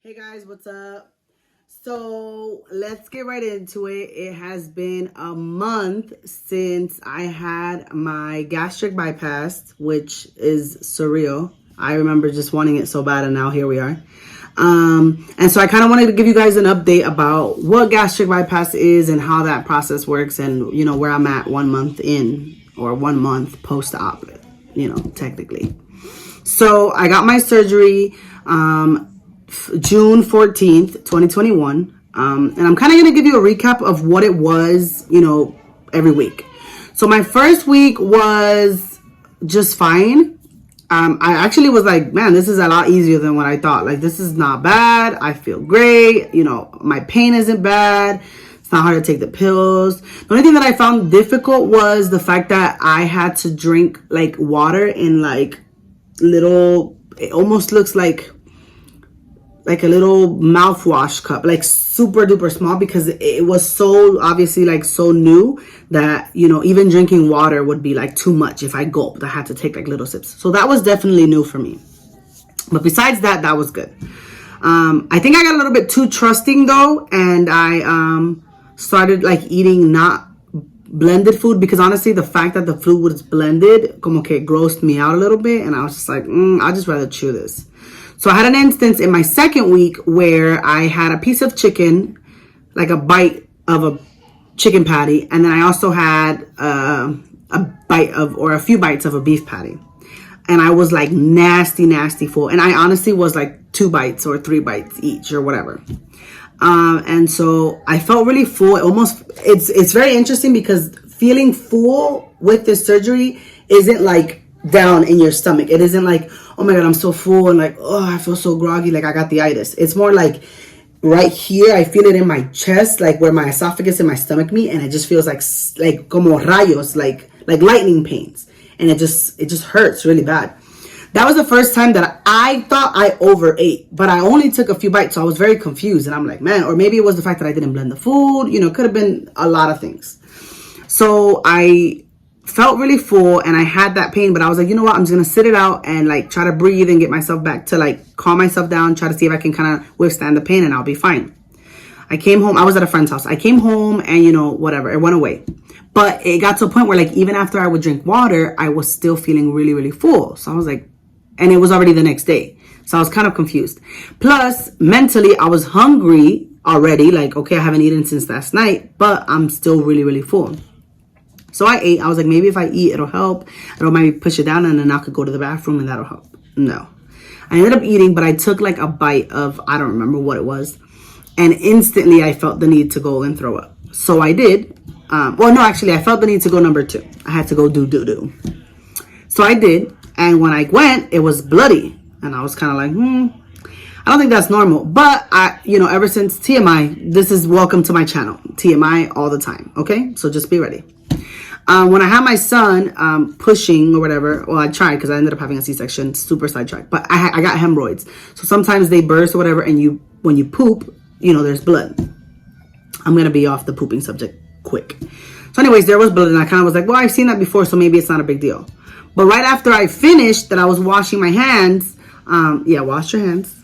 Hey guys, what's up? So let's get right into it. It has been a month since I had my gastric bypass, which is surreal. I remember just wanting it so bad, and now here we are. And so I kind of wanted to give you guys an update about what gastric bypass is and how that process works, and where I'm at 1 month in, or 1 month post-op, technically. So I got my surgery June 14th, 2021. And I'm kind of going to give you a recap of what it was, every week. So my first week was just fine. I actually was like, man, this is a lot easier than what I thought. Like, this is not bad. I feel great. My pain isn't bad. It's not hard to take the pills. The only thing that I found difficult was the fact that I had to drink like water in like little, it almost looks like a little mouthwash cup, like super duper small, because it was so obviously like so new that, even drinking water would be like too much. If I gulped, I had to take like little sips. So that was definitely new for me. But besides that, that was good. I think I got a little bit too trusting though. And I started like eating not blended food, because honestly, the fact that the food was blended, como que grossed me out a little bit. And I was just like, I'd just rather chew this. So I had an instance in my second week where I had a piece of chicken, like a bite of a chicken patty. And then I also had a bite of, or a few bites of a beef patty. And I was like nasty full. And I honestly was like 2 bites or 3 bites each or whatever. And so I felt really full. It's very interesting because feeling full with this surgery isn't like down in your stomach. It isn't like, oh my God, I'm so full and like, oh, I feel so groggy, like I got the itis. It's more like right here, I feel it in my chest, like where my esophagus and my stomach meet, and it just feels like como rayos, like lightning pains, and it just hurts really bad. That was the first time that I thought I overate, but I only took a few bites, so I was very confused, and I'm like, man, or maybe it was the fact that I didn't blend the food, it could have been a lot of things. So I felt really full and I had that pain, but I was like, you know what, I'm just gonna sit it out and like try to breathe and get myself back to like calm myself down, try to see if I can kind of withstand the pain, and I'll be fine. I came home, I was at a friend's house. I came home and whatever, it went away. But it got to a point where like even after I would drink water, I was still feeling really full. So I was like, and it was already the next day. So I was kind of confused. Plus, mentally, I was hungry already. Like, okay, I haven't eaten since last night, but I'm still really full. So I ate. I was like, maybe if I eat, it'll help. It'll maybe push it down, and then I could go to the bathroom and that'll help. No. I ended up eating, but I took like a bite of, I don't remember what it was. And instantly I felt the need to go and throw up. So I did. I felt the need to go number 2. I had to go do. So I did. And when I went, it was bloody. And I was kind of like, I don't think that's normal. But ever since TMI, this is welcome to my channel. TMI all the time. Okay. So just be ready. When I had my son pushing or whatever, well, I tried because I ended up having a C-section, super sidetracked. But I got hemorrhoids. So sometimes they burst or whatever, and when you poop, there's blood. I'm going to be off the pooping subject quick. So anyways, there was blood, and I kind of was like, well, I've seen that before, so maybe it's not a big deal. But right after I finished, that I was washing my hands, wash your hands,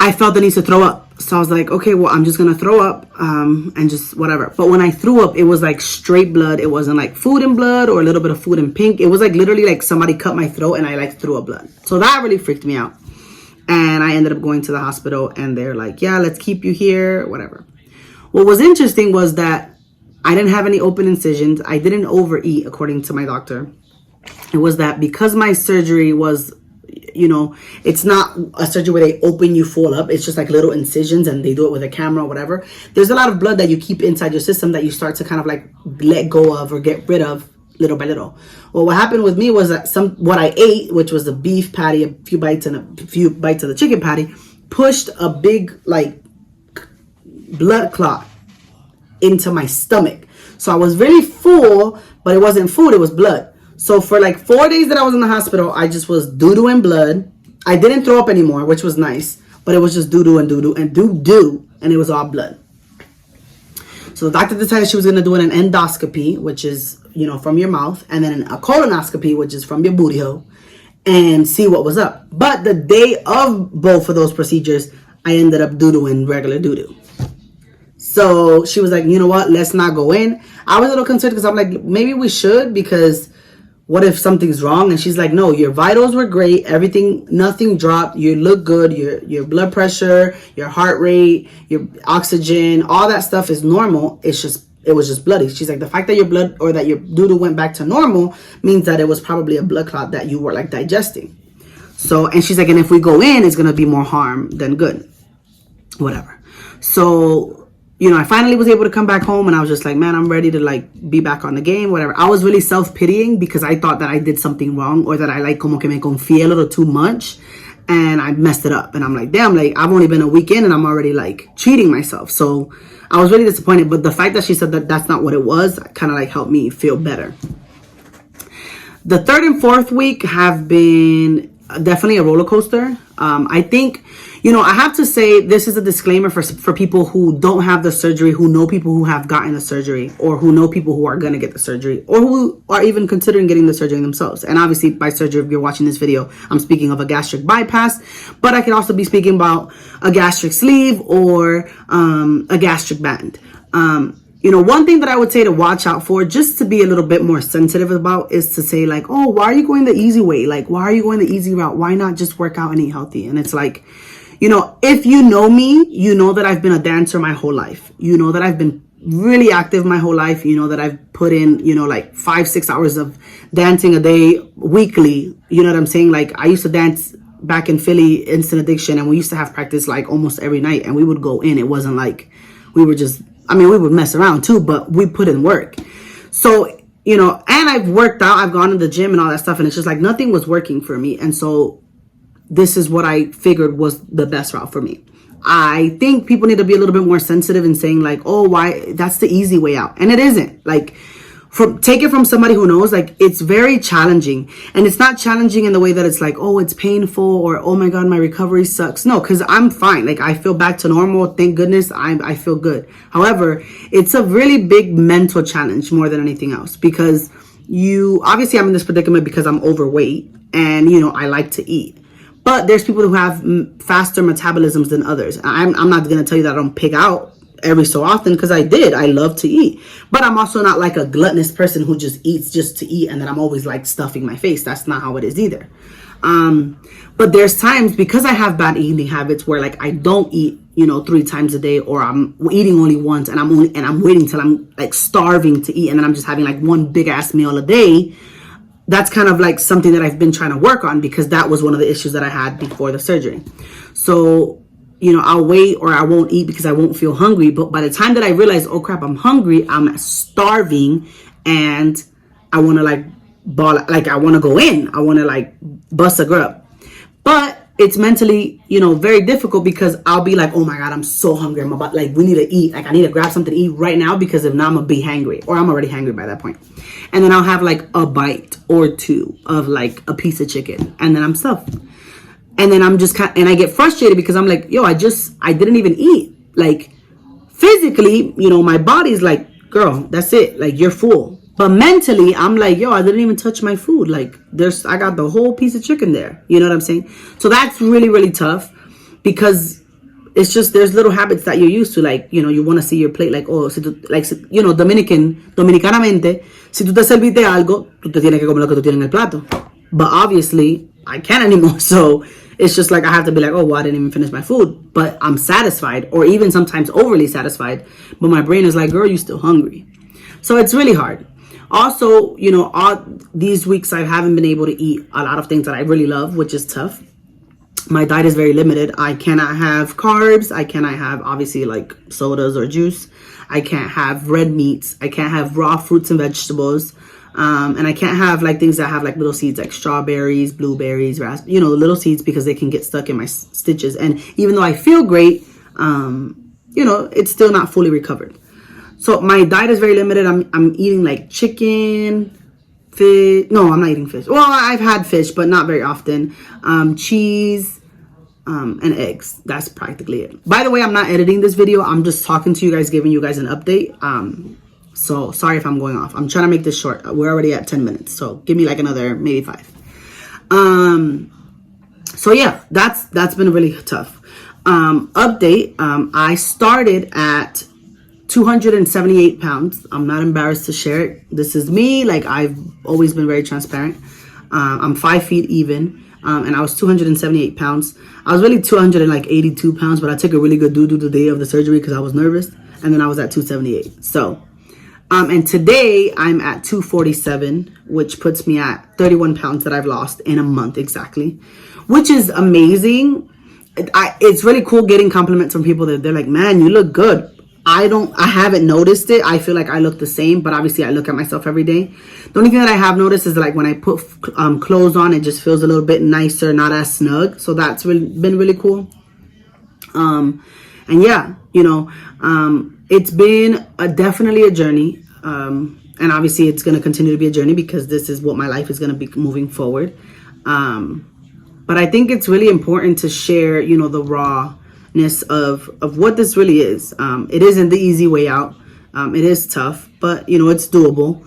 I felt the need to throw up. So I was like, okay, well, I'm just going to throw up and just whatever. But when I threw up, it was like straight blood. It wasn't like food and blood or a little bit of food and pink. It was like literally like somebody cut my throat and I like threw up blood. So that really freaked me out. And I ended up going to the hospital and they're like, yeah, let's keep you here, whatever. What was interesting was that I didn't have any open incisions. I didn't overeat, according to my doctor. It was that because my surgery was, it's not a surgery where they open you full up. It's just like little incisions and they do it with a camera or whatever. There's a lot of blood that you keep inside your system that you start to kind of like let go of or get rid of little by little. Well, what happened with me was that what I ate, which was the beef patty, a few bites of the chicken patty, pushed a big like blood clot into my stomach. So I was really full, but it wasn't food, it was blood. So for like 4 days that I was in the hospital, I just was doo-doo and blood. I didn't throw up anymore, which was nice, but it was just doo-doo and doo-doo and doo-doo, and it was all blood. So the doctor decided she was going to do an endoscopy, which is, from your mouth, and then a colonoscopy, which is from your booty hole. and see what was up. But the day of both of those procedures, I ended up doo-dooing regular doo-doo. So she was like, you know what, let's not go in. I was a little concerned because I'm like, maybe we should, because what if something's wrong? And she's like, no, your vitals were great. Everything, nothing dropped. You look good. Your blood pressure, your heart rate, your oxygen, all that stuff is normal. It was just bloody. She's like, the fact that your blood or that your doo-doo went back to normal means that it was probably a blood clot that you were like digesting. So, and she's like, and if we go in, it's going to be more harm than good. Whatever. So, you know, I finally was able to come back home and I was just like, man, I'm ready to like be back on the game, whatever. I was really self-pitying because I thought that I did something wrong, or that I like como que me confié a little too much and I messed it up. And I'm like, damn, like I've only been a week in and I'm already like cheating myself. So I was really disappointed. But the fact that she said that that's not what it was kind of like helped me feel better. The third and fourth week have been definitely a roller coaster. I think, you know, I have to say this is a disclaimer for people who don't have the surgery, who know people who have gotten the surgery, or who know people who are going to get the surgery, or who are even considering getting the surgery themselves. And obviously by surgery, if you're watching this video, I'm speaking of a gastric bypass, but I could also be speaking about a gastric sleeve or a gastric band. You know, one thing that I would say to watch out for, just to be a little bit more sensitive about, is to say like, oh, why are you going the easy way? Like, why are you going the easy route? Why not just work out and eat healthy? And it's like, you know, if you know me, you know that I've been a dancer my whole life. You know that I've been really active my whole life. You know that I've put in, you know, like 5-6 hours of dancing a day weekly. You know what I'm saying? Like I used to dance back in Philly, Instant Addiction, and we used to have practice like almost every night, and we would go in. It wasn't like we were just, I mean, we would mess around too, but we put in work. So, you know, and I've worked out, I've gone to the gym and all that stuff, and it's just like nothing was working for me. And so this is what I figured was the best route for me. I think people need to be a little bit more sensitive in saying like, oh, why, that's the easy way out. And it isn't. Like, take it from somebody who knows, like, it's very challenging. And it's not challenging in the way that it's like, oh, it's painful, or oh my God, my recovery sucks. No, because I'm fine. Like, I feel back to normal. Thank goodness I feel good. However, it's a really big mental challenge more than anything else, because obviously I'm in this predicament because I'm overweight and, you know, I like to eat. But there's people who have faster metabolisms than others. I'm not going to tell you that I don't pig out every so often, because I love to eat. But I'm also not like a gluttonous person who just eats just to eat and then I'm always like stuffing my face. That's not how it is either. But there's times, because I have bad eating habits, where like I don't eat, you know, 3 times a day, or I'm eating only once, and I'm waiting till I'm like starving to eat, and then I'm just having like one big ass meal a day. That's kind of like something that I've been trying to work on, because that was one of the issues that I had before the surgery. So, you know, I'll wait or I won't eat because I won't feel hungry. But by the time that I realize, oh crap, I'm hungry, I'm starving, and I want to like I want to go in, I want to like bust a grub. But it's mentally, you know, very difficult, because I'll be like, oh my God, I'm so hungry. I'm about, like, we need to eat. Like, I need to grab something to eat right now, because if not, I'm going to be hangry, or I'm already hangry by that point. And then I'll have like a bite or two of like a piece of chicken, and then I'm stuffed. And then I'm just and I get frustrated, because I'm like, yo, I didn't even eat. Like, physically, you know, my body's like, girl, that's it. Like, you're full. But mentally, I'm like, yo, I didn't even touch my food. Like, I got the whole piece of chicken there. You know what I'm saying? So that's really, really tough, because it's just, there's little habits that you're used to. Like, you know, you want to see your plate, like, oh, you know, dominicanamente, si tú te serviste algo, tú te tienes que comer lo que tú tienes en el plato. But obviously, I can't anymore. So it's just like, I have to be like, oh, well, I didn't even finish my food. But I'm satisfied, or even sometimes overly satisfied. But my brain is like, girl, you still hungry. So it's really hard. Also, you know, all these weeks I haven't been able to eat a lot of things that I really love, which is tough. My diet is very limited. I cannot have carbs. I cannot have, obviously, like sodas or juice. I can't have red meats. I can't have raw fruits and vegetables. And I can't have like things that have like little seeds, like strawberries, blueberries, raspberries, you know, the little seeds, because they can get stuck in my stitches. And even though I feel great, you know, it's still not fully recovered. So my diet is very limited. I'm eating like chicken, fish. No, I'm not eating fish. Well, I've had fish, but not very often. Cheese, and eggs. That's practically it. By the way, I'm not editing this video. I'm just talking to you guys, giving you guys an update. So sorry if I'm going off. I'm trying to make this short. We're already at 10 minutes. So give me like another maybe 5. So yeah, that's been really tough. Update, I started at 278 pounds. I'm not embarrassed to share it. This is me. Like, I've always been very transparent. I'm 5 feet even, and I was 278 pounds. I was really 282 pounds, but I took a really good doo-doo the day of the surgery because I was nervous, and then I was at 278. So, and today I'm at 247, which puts me at 31 pounds that I've lost in a month exactly, which is amazing. It's really cool getting compliments from people that they're like, man, you look good. I haven't noticed it. I feel like I look the same, but obviously I look at myself every day. The only thing that I have noticed is like when I put clothes on, it just feels a little bit nicer, not as snug. So that's been really cool. And yeah, it's been definitely a journey. And obviously it's going to continue to be a journey because this is what my life is going to be moving forward. But I think it's really important to share, the rawness of what this really is. It isn't the easy way out. It is tough, but it's doable.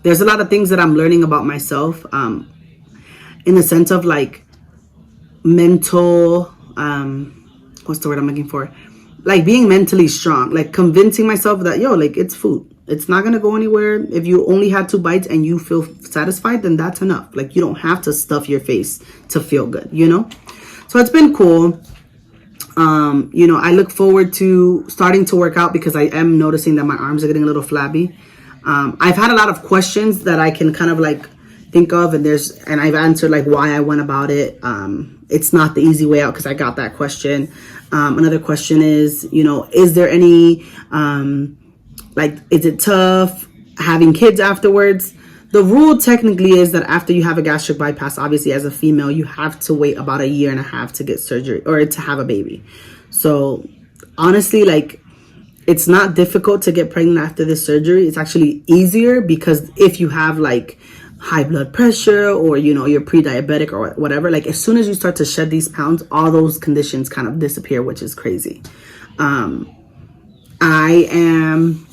There's a lot of things that I'm learning about myself, in the sense of like mental, what's the word I'm looking for? Like being mentally strong, like convincing myself that, like it's food. It's not going to go anywhere. If you only had 2 bites and you feel satisfied, then that's enough. Like, you don't have to stuff your face to feel good, So it's been cool. I look forward to starting to work out because I am noticing that my arms are getting a little flabby. I've had a lot of questions that I can kind of like think of, and I've answered like why I went about it. It's not the easy way out because I got that question. Another question is, is there any, is it tough having kids afterwards? The rule technically is that after you have a gastric bypass, obviously as a female, you have to wait about 1.5 years to get surgery or to have a baby. So honestly, like, it's not difficult to get pregnant after this surgery. It's actually easier because if you have like high blood pressure or, you're pre-diabetic or whatever, like as soon as you start to shed these pounds, all those conditions kind of disappear, which is crazy. I am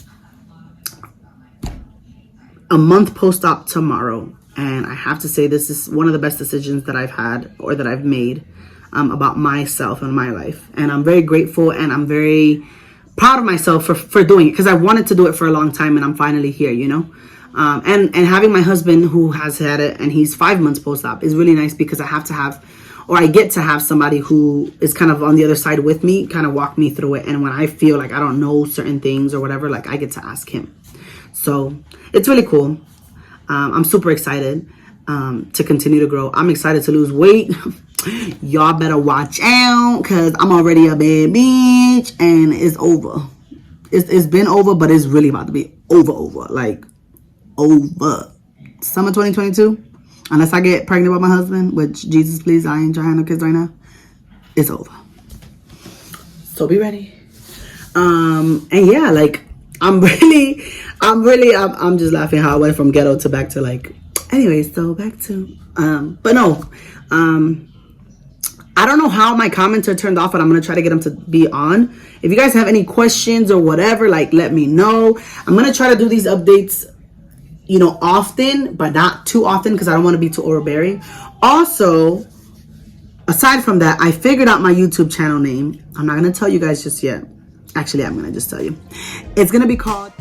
a month post-op tomorrow, and I have to say this is one of the best decisions that I've had or that I've made about myself and my life. And I'm very grateful and I'm very proud of myself for doing it because I wanted to do it for a long time and I'm finally here, and having my husband who has had it and he's 5 months post-op is really nice because I get to have somebody who is kind of on the other side with me, kind of walk me through it. And when I feel like I don't know certain things or whatever, like I get to ask him. So it's really cool. I'm super excited to continue to grow. I'm excited to lose weight. Y'all better watch out because I'm already a bad bitch and it's over. It's been over, but it's really about to be over. Like, over. Summer 2022. Unless I get pregnant by my husband, which, Jesus, please, I ain't trying to have no kids right now. It's over. So be ready. And yeah, like, I'm just laughing how I went from ghetto to back to like, anyway, so back to, but no, I don't know how my comments are turned off, but I'm going to try to get them to be on. If you guys have any questions or whatever, like, let me know. I'm going to try to do these updates, often, but not too often because I don't want to be too overbearing. Also, aside from that, I figured out my YouTube channel name. I'm not going to tell you guys just yet. Actually, I'm going to just tell you. It's going to be called